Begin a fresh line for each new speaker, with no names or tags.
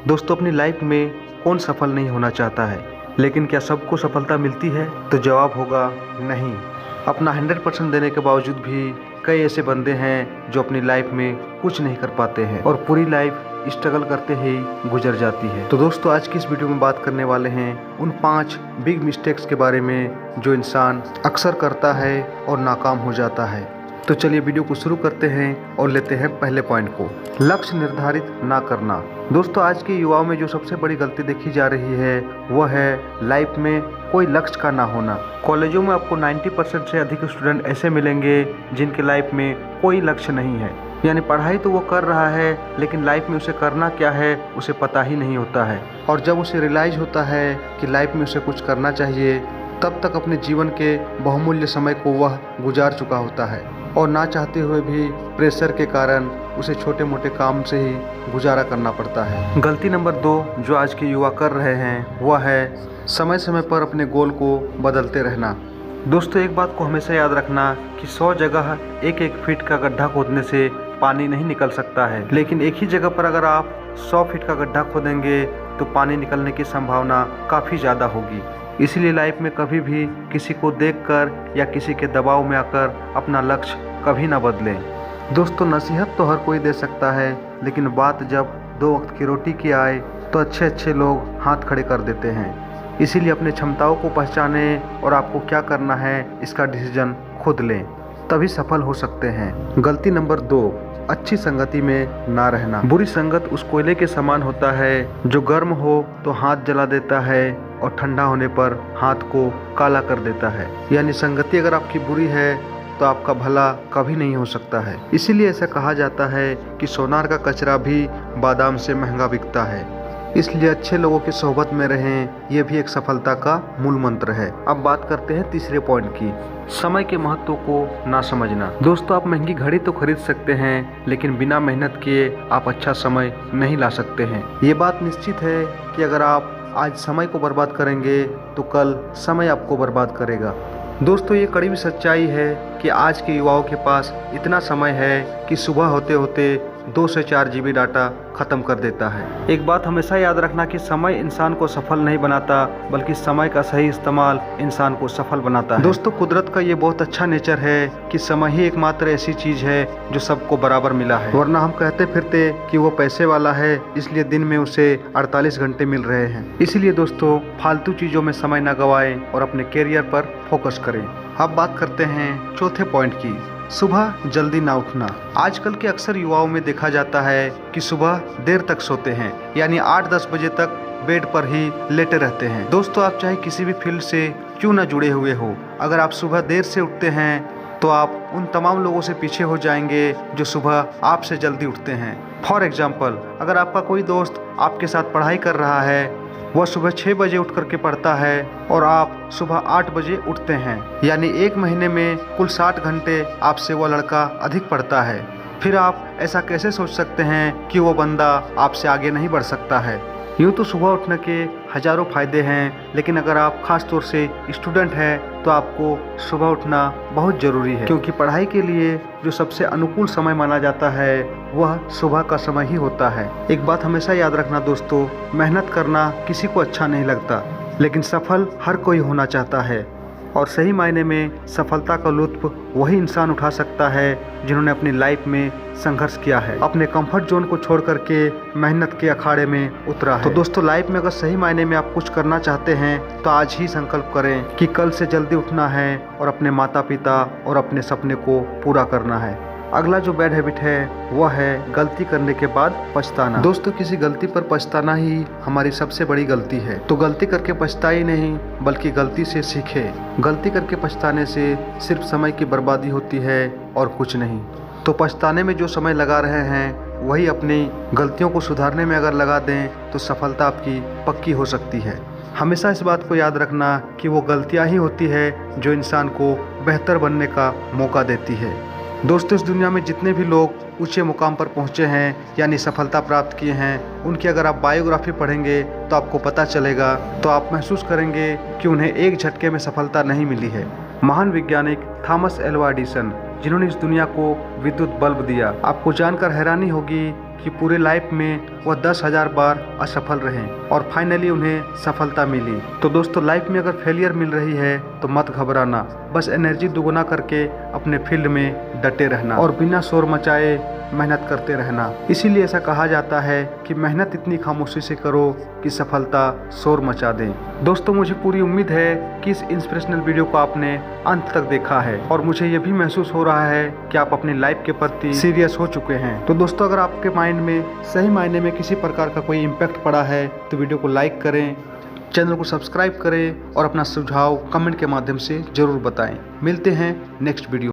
दोस्तों, अपनी लाइफ में कौन सफल नहीं होना चाहता है, लेकिन क्या सबको सफलता मिलती है? तो जवाब होगा नहीं। अपना 100% देने के बावजूद भी कई ऐसे बंदे हैं जो अपनी लाइफ में कुछ नहीं कर पाते हैं और पूरी लाइफ स्ट्रगल करते ही गुजर जाती है। तो दोस्तों, आज की इस वीडियो में बात करने वाले हैं उन 5 बिग मिस्टेक्स के बारे में जो इंसान अक्सर करता है और नाकाम हो जाता है। तो चलिए वीडियो को शुरू करते हैं और लेते हैं पहले पॉइंट को, लक्ष्य निर्धारित ना करना। दोस्तों, आज के युवाओं में जो सबसे बड़ी गलती देखी जा रही है वह है लाइफ में कोई लक्ष्य का ना होना। कॉलेजों में आपको 90% से अधिक स्टूडेंट ऐसे मिलेंगे जिनके लाइफ में कोई लक्ष्य नहीं है, यानी पढ़ाई तो वो कर रहा है लेकिन लाइफ में उसे करना क्या है उसे पता ही नहीं होता है। और जब उसे रियलाइज होता है कि लाइफ में उसे कुछ करना चाहिए, तब तक अपने जीवन के बहुमूल्य समय को वह गुजार चुका होता है और ना चाहते हुए भी प्रेशर के कारण उसे छोटे मोटे काम से ही गुजारा करना पड़ता है। गलती नंबर 2 जो आज के युवा कर रहे हैं वह है समय समय पर अपने गोल को बदलते रहना। दोस्तों, एक बात को हमेशा याद रखना कि 100 जगह एक फीट का गड्ढा खोदने से पानी नहीं निकल सकता है, लेकिन एक ही जगह पर अगर आप 100 फीट का गड्ढा खोदेंगे तो पानी निकलने की संभावना काफ़ी ज़्यादा होगी। इसलिए लाइफ में कभी भी किसी को देखकर या किसी के दबाव में आकर अपना लक्ष्य कभी ना बदलें। दोस्तों, नसीहत तो हर कोई दे सकता है, लेकिन बात जब 2 वक्त की रोटी की आए तो अच्छे लोग हाथ खड़े कर देते हैं। इसीलिए अपने क्षमताओं को पहचानें और आपको क्या करना है इसका डिसीजन खुद लें, तभी सफल हो सकते हैं। गलती नंबर 2, अच्छी संगति में ना रहना। बुरी संगत उस कोयले के समान होता है जो गर्म हो तो हाथ जला देता है और ठंडा होने पर हाथ को काला कर देता है। यानी संगति अगर आपकी बुरी है तो आपका भला कभी नहीं हो सकता है। इसीलिए ऐसा कहा जाता है कि सोनार का कचरा भी बादाम से महंगा बिकता है। इसलिए अच्छे लोगों की सोहबत में रहें, यह भी एक सफलता का मूल मंत्र है। अब बात करते हैं तीसरे पॉइंट की, समय के महत्व को ना समझना। दोस्तों, आप महंगी घड़ी तो खरीद सकते हैं, लेकिन बिना मेहनत किए आप अच्छा समय नहीं ला सकते हैं। ये बात निश्चित है कि अगर आप आज समय को बर्बाद करेंगे तो कल समय आपको बर्बाद करेगा। दोस्तों, ये कड़वी सच्चाई है कि आज के युवाओं के पास इतना समय है कि सुबह होते होते 2 से 4 GB डाटा खत्म कर देता है। एक बात हमेशा याद रखना कि समय इंसान को सफल नहीं बनाता, बल्कि समय का सही इस्तेमाल इंसान को सफल बनाता है। दोस्तों, कुदरत का ये बहुत अच्छा नेचर है कि समय ही एकमात्र ऐसी चीज है जो सबको बराबर मिला है, वरना हम कहते फिरते कि वो पैसे वाला है इसलिए दिन में उसे 48 घंटे मिल रहे हैं। इसलिए दोस्तों, फालतू चीजों में समय न गवाएं और अपने कैरियर पर फोकस करें। अब बात करते हैं चौथे पॉइंट की, सुबह जल्दी ना उठना। आजकल के अक्सर युवाओं में देखा जाता है कि सुबह देर तक सोते हैं, यानी 8-10 बजे तक बेड पर ही लेटे रहते हैं। दोस्तों, आप चाहे किसी भी फील्ड से क्यों ना जुड़े हुए हो, अगर आप सुबह देर से उठते हैं तो आप उन तमाम लोगों से पीछे हो जाएंगे जो सुबह आपसे जल्दी उठते हैं। फॉर एग्जाम्पल, अगर आपका कोई दोस्त आपके साथ पढ़ाई कर रहा है, वह सुबह 6 बजे उठ करके पढ़ता है और आप सुबह 8 बजे उठते हैं, यानी 1 महीने में कुल 60 घंटे आपसे वह लड़का अधिक पढ़ता है। फिर आप ऐसा कैसे सोच सकते हैं कि वो बंदा आपसे आगे नहीं बढ़ सकता है? यूँ तो सुबह उठने के हजारों फायदे हैं, लेकिन अगर आप खास तौर से स्टूडेंट हैं तो आपको सुबह उठना बहुत ज़रूरी है, क्योंकि पढ़ाई के लिए जो सबसे अनुकूल समय माना जाता है वह सुबह का समय ही होता है। एक बात हमेशा याद रखना दोस्तों, मेहनत करना किसी को अच्छा नहीं लगता, लेकिन सफल हर कोई होना चाहता है और सही मायने में सफलता का लुत्फ वही इंसान उठा सकता है जिन्होंने अपनी लाइफ में संघर्ष किया है, अपने कंफर्ट जोन को छोड़ करके मेहनत के अखाड़े में उतरा है। तो दोस्तों, लाइफ में अगर सही मायने में आप कुछ करना चाहते हैं तो आज ही संकल्प करें कि कल से जल्दी उठना है और अपने माता पिता और अपने सपने को पूरा करना है। अगला जो बैड हैबिट है वह है गलती करने के बाद पछताना। दोस्तों, किसी गलती पर पछताना ही हमारी सबसे बड़ी गलती है। तो गलती करके पछताई नहीं, बल्कि गलती से सीखे। गलती करके पछताने से सिर्फ समय की बर्बादी होती है और कुछ नहीं। तो पछताने में जो समय लगा रहे हैं वही अपनी गलतियों को सुधारने में अगर लगा दें तो सफलता आपकी पक्की हो सकती है। हमेशा इस बात को याद रखना कि वो गलतियाँ ही होती है जो इंसान को बेहतर बनने का मौका देती है। दोस्तों, इस दुनिया में जितने भी लोग ऊंचे मुकाम पर पहुंचे हैं यानी सफलता प्राप्त किए हैं, उनकी अगर आप बायोग्राफी पढ़ेंगे तो आपको पता चलेगा, तो आप महसूस करेंगे कि उन्हें एक झटके में सफलता नहीं मिली है। महान वैज्ञानिक थॉमस एल्वा एडिसन, जिन्होंने इस दुनिया को विद्युत बल्ब दिया, आपको जानकर हैरानी होगी कि पूरे लाइफ में वह 10,000 बार असफल रहे और फाइनली उन्हें सफलता मिली। तो दोस्तों, लाइफ में अगर फेलियर मिल रही है तो मत घबराना, बस एनर्जी दुगुना करके अपने फील्ड में डटे रहना और बिना शोर मचाए मेहनत करते रहना। इसीलिए ऐसा कहा जाता है कि मेहनत इतनी खामोशी से करो कि सफलता शोर मचा दे। दोस्तों, मुझे पूरी उम्मीद है कि इस इंस्पिरेशनल वीडियो को आपने अंत तक देखा है और मुझे यह भी महसूस हो रहा है कि आप अपनी लाइफ के प्रति सीरियस हो चुके हैं। तो दोस्तों, अगर आपके माइंड में सही मायने में किसी प्रकार का कोई इम्पैक्ट पड़ा है तो वीडियो को लाइक करें, चैनल को सब्सक्राइब करें और अपना सुझाव कमेंट के माध्यम से जरूर बताएं। मिलते हैं नेक्स्ट वीडियो।